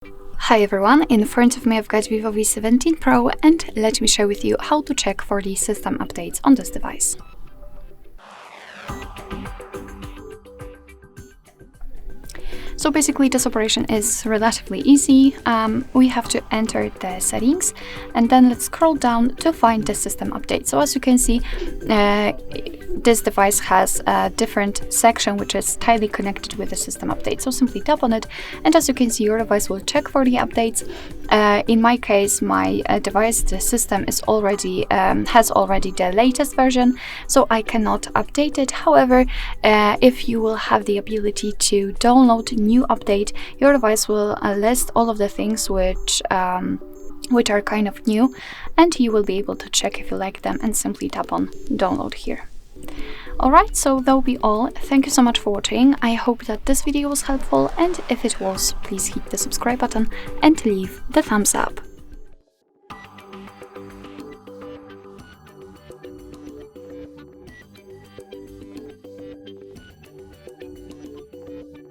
Hi everyone, in front of me I've got Vivo V17 Pro and let me share with you how to check for the system updates on this device. So basically this operation is relatively easy. We have to enter the settings and then let's scroll down to find the system update. So as you can see, this device has a different section which is tightly connected with the system update. So simply tap on it and as you can see your device will check for the updates. In my case, my device, the system is already has already the latest version, so I cannot update it. However, if you will have the ability to download new update, your device will list all of the things which are kind of new, and you will be able to check if you like them and simply tap on download here. Alright, so that will be all. Thank you so much for watching. I hope that this video was helpful, and if it was, please hit the subscribe button and leave the thumbs up.